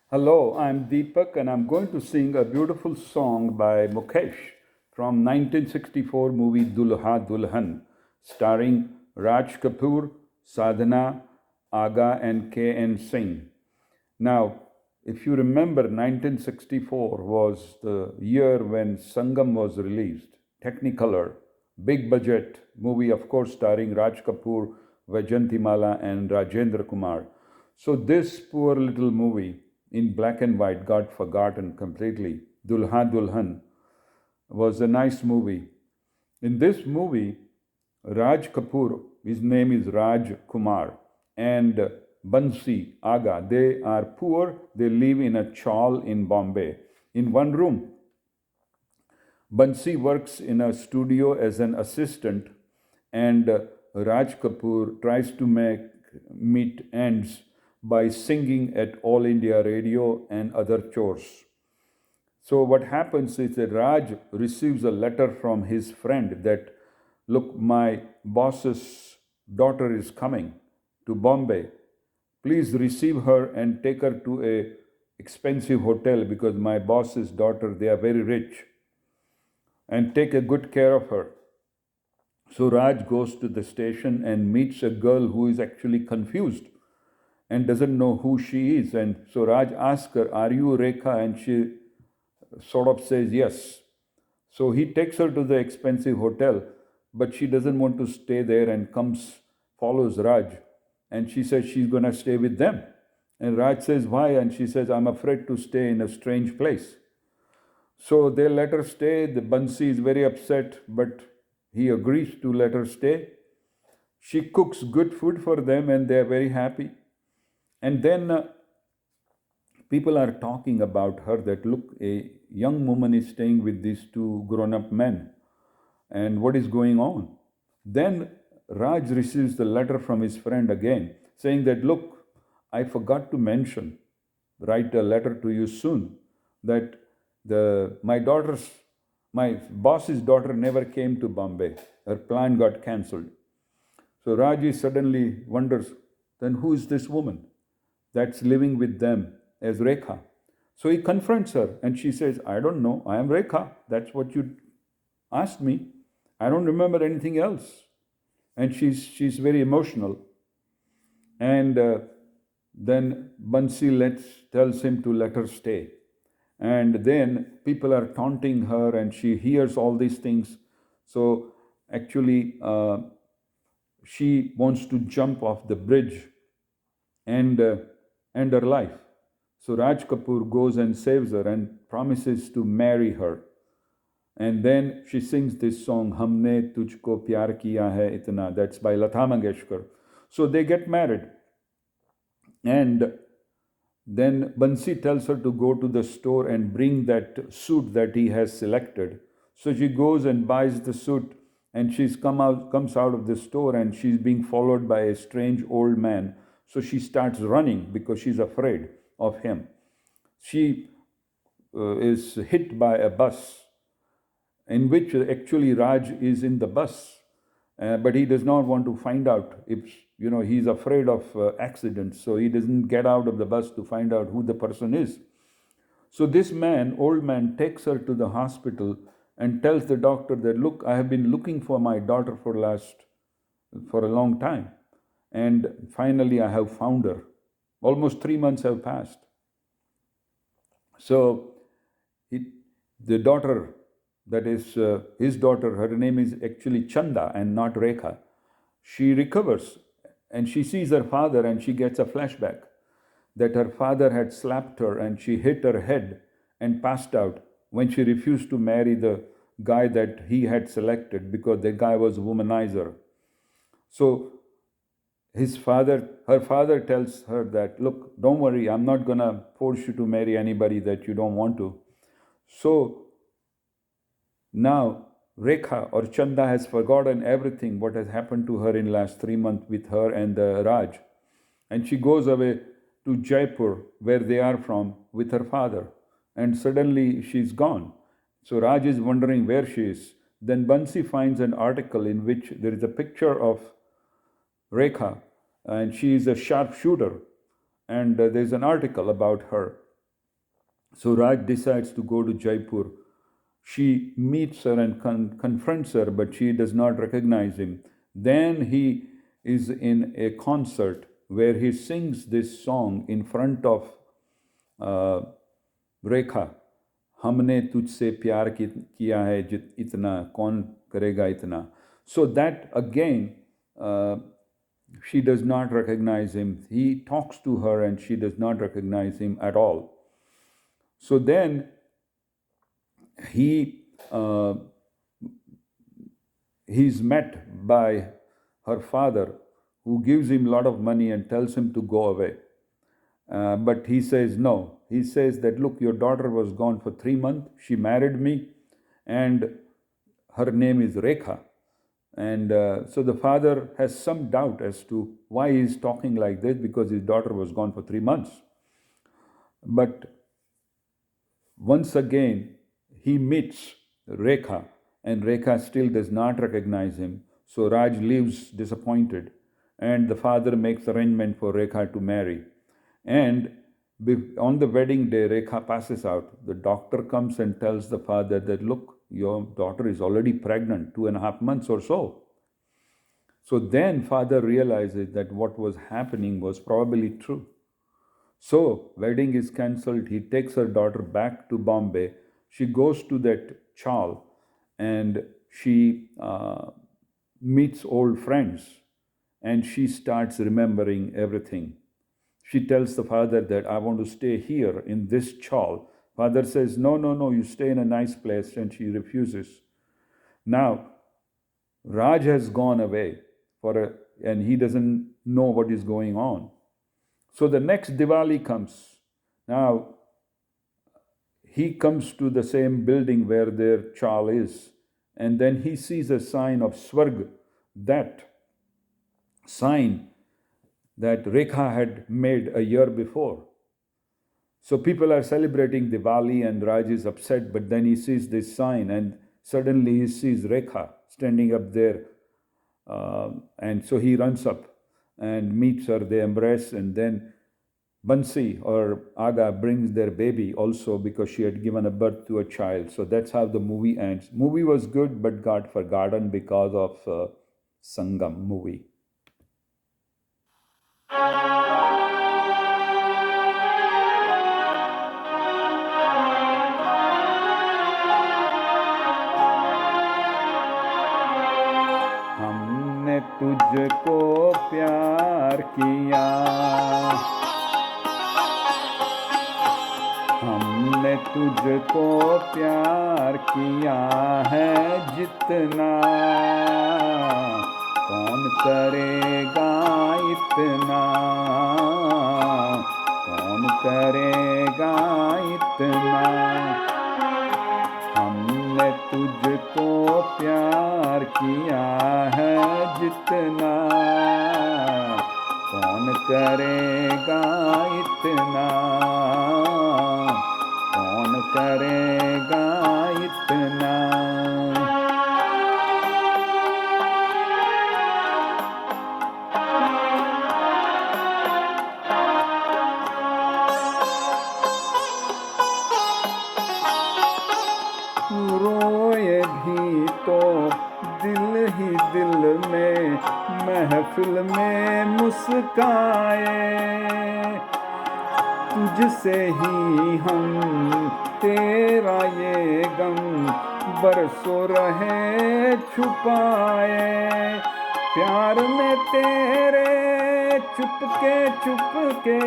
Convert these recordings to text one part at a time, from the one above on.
Hello, I'm Deepak and I'm going to sing a beautiful song by Mukesh from 1964 movie Dulha Dulhan, starring Raj Kapoor, Sadhna, Agha and K.N. Singh. Now, if you remember, 1964 was the year when Sangam was released, technicolor, big budget movie, of course, starring Raj Kapoor, Vajantimala, and Rajendra Kumar. So, this poor little movie in black and white got forgotten completely. Dulha Dulhan was a nice movie. In this movie, Raj Kapoor, his name is Raj Kumar, and Bansi Aga, they are poor, they live in a chawl in Bombay. In one room, Bansi works in a studio as an assistant, and Raj Kapoor tries to make meet ends by singing at All India Radio and other chores. So what happens is that Raj receives a letter from his friend that, look, my boss's daughter is coming to Bombay. Please receive her and take her to a expensive hotel because my boss's daughter, they are very rich, and take a good care of her. So Raj goes to the station and meets a girl who is actually confused and doesn't know who she is. And so Raj asks her, "Are you Rekha?" And she sort of says yes. So he takes her to the expensive hotel, but she doesn't want to stay there and follows Raj. And she says she's going to stay with them. And Raj says, "Why?" And she says, "I'm afraid to stay in a strange place." So they let her stay. The Bansi is very upset, but he agrees to let her stay. She cooks good food for them and they are very happy. And then people are talking about her that, look, a young woman is staying with these two grown up men. And what is going on? Then Raj receives the letter from his friend again saying that, look, I forgot to mention, write a letter to you soon, that my boss's daughter never came to Bombay. Her plan got cancelled. So Raji suddenly wonders, then who is this woman that's living with them as Rekha? So he confronts her and she says, I don't know, I am Rekha. That's what you asked me. I don't remember anything else. And she's very emotional. And then Bansi tells him to let her stay. And then people are taunting her and she hears all these things. So actually, she wants to jump off the bridge and end her life. So Raj Kapoor goes and saves her and promises to marry her. And then she sings this song, Humne Tujhko Pyar Kiya Hai Itna. That's by Lata Mangeshkar. So they get married. And then Bansi tells her to go to the store and bring that suit that he has selected. So she goes and buys the suit, and comes out of the store, and she's being followed by a strange old man. So she starts running because she's afraid of him. She is hit by a bus in which actually Raj is in the bus, but he does not want to find out if, he's afraid of accidents, so he doesn't get out of the bus to find out who the person is. So this old man, takes her to the hospital and tells the doctor that, look, I have been looking for my daughter for a long time, and finally I have found her. Almost 3 months have passed. So the daughter, that is his daughter, her name is actually Chanda and not Rekha. She recovers and she sees her father and she gets a flashback that her father had slapped her and she hit her head and passed out when she refused to marry the guy that he had selected because the guy was a womanizer. So her father tells her that, look, don't worry, I'm not going to force you to marry anybody that you don't want to. So now Rekha or Chanda has forgotten everything what has happened to her in last 3 months with her and Raj. And she goes away to Jaipur, where they are from, with her father. And suddenly she's gone. So Raj is wondering where she is. Then Bansi finds an article in which there is a picture of Rekha, and she is a sharpshooter. And there's an article about her. So Raj decides to go to Jaipur. She meets her and confronts her, but she does not recognize him. Then he is in a concert where he sings this song in front of uh, Rekha. हमने तुझसे प्यार किया है इतना कौन करेगा इतना. So that again, uh, she does not recognize him. He talks to her and she does not recognize him at all. So then he he's met by her father, who gives him a lot of money and tells him to go away. But he says no. He says that, look, your daughter was gone for 3 months. She married me, and her name is Rekha. And so the father has some doubt as to why he's talking like this, because his daughter was gone for 3 months. But once again, he meets Rekha, and Rekha still does not recognize him. So Raj leaves disappointed, and the father makes arrangement for Rekha to marry. And on the wedding day, Rekha passes out. The doctor comes and tells the father that, look, your daughter is already pregnant, 2.5 months or so. So then father realizes that what was happening was probably true. So wedding is cancelled. He takes her daughter back to Bombay. She goes to that chal and she meets old friends, and she starts remembering everything. She tells the father that I want to stay here in this chal. Father says, no, no, no, you stay in a nice place, and she refuses. Now, Raj has gone away and he doesn't know what is going on. So the next Diwali comes. Now, he comes to the same building where their chal is, and then he sees a sign of Swarg, that sign that Rekha had made a year before. So people are celebrating Diwali, and Raj is upset, but then he sees this sign, and suddenly he sees Rekha standing up there. And so he runs up and meets her, they embrace, and then Bansi or Agha brings their baby also, because she had given a birth to a child. So that's how the movie ends. Movie was good but got forgotten because of Sangam movie. हमने तुझको प्यार किया, हमने तुझको प्यार किया है जितना, कौन करेगा इतना, कौन करेगा इतना. हमने तुझको प्यार किया है जितना, कौन करेगा इतना, कौन करेगा इतना. रोए भी तो दिल ही दिल में, महफिल में मुस्काए, तुझसे ही हम तेरा ये गम बरसों रहे छुपाए. प्यार में तेरे चुपके चुपके,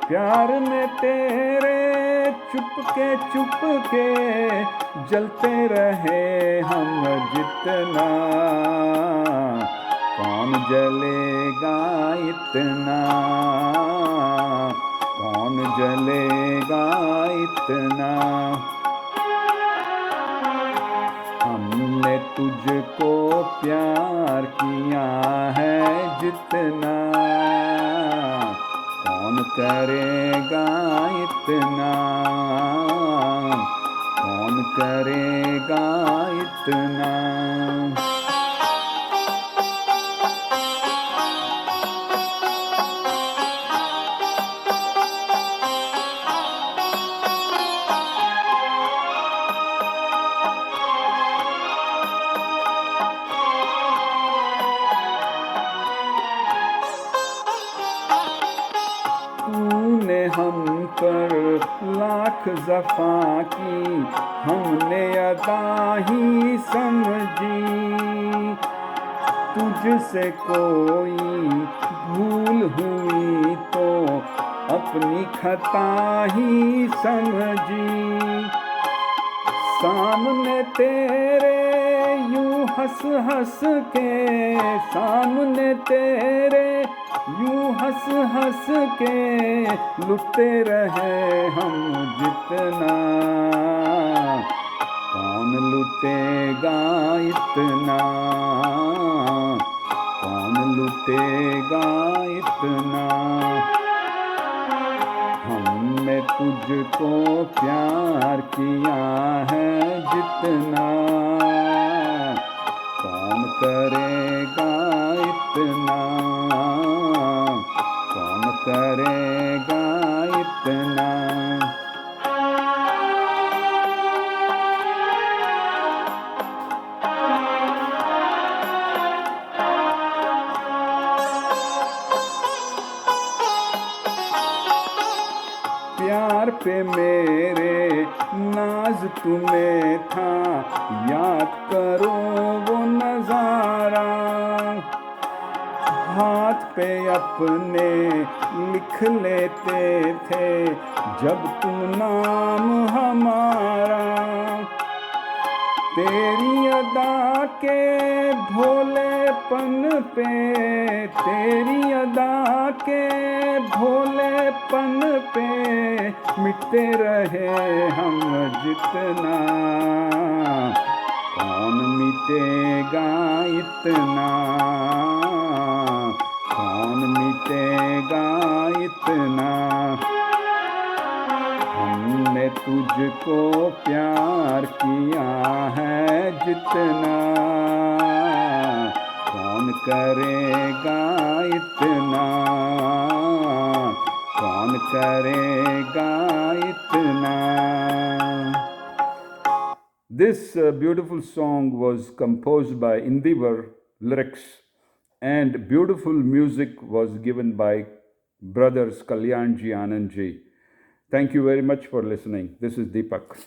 प्यार में तेरे चुपके चुपके, जलते रहे हम जितना, कौन जलेगा इतना, कौन जलेगा इतना. हमने तुझको प्यार किया है जितना, कौन करेगा इतना, कौन करेगा इतना. पर लाख जफा की हमने अदा ही समझी, तुझसे कोई भूल हुई तो अपनी खता ही समझी, सामने तेरे यूं हंस हंस के, सामने तेरे यूं हंस हंस के लुटते रहे हम जितना, कौन लुटेगा इतना, कौन लुटेगा इतना, हमने तुझको प्यार किया है जितना, कौन करेगा इतना, कौन करेगा इतना। प्यार पे मेरे नाज तुम्हें था, याद करो वो नजारा, हाथ पे अपने लिख लेते थे जब तुम नाम हमारा, तेरी अदा के भोलेपन पे, तेरी अदा के भोलेपन पे मिटते रहे हम जितना, कौन मिटेगा इतना, कौन मिटेगा इतना, हमने तुझको प्यार किया है जितना, कौन करेगा इतना, कौन करेगा इतना। This beautiful song was composed by Indeever lyrics, and beautiful music was given by brothers Kalyanji-Anandji. Thank you very much for listening. This is Deepak.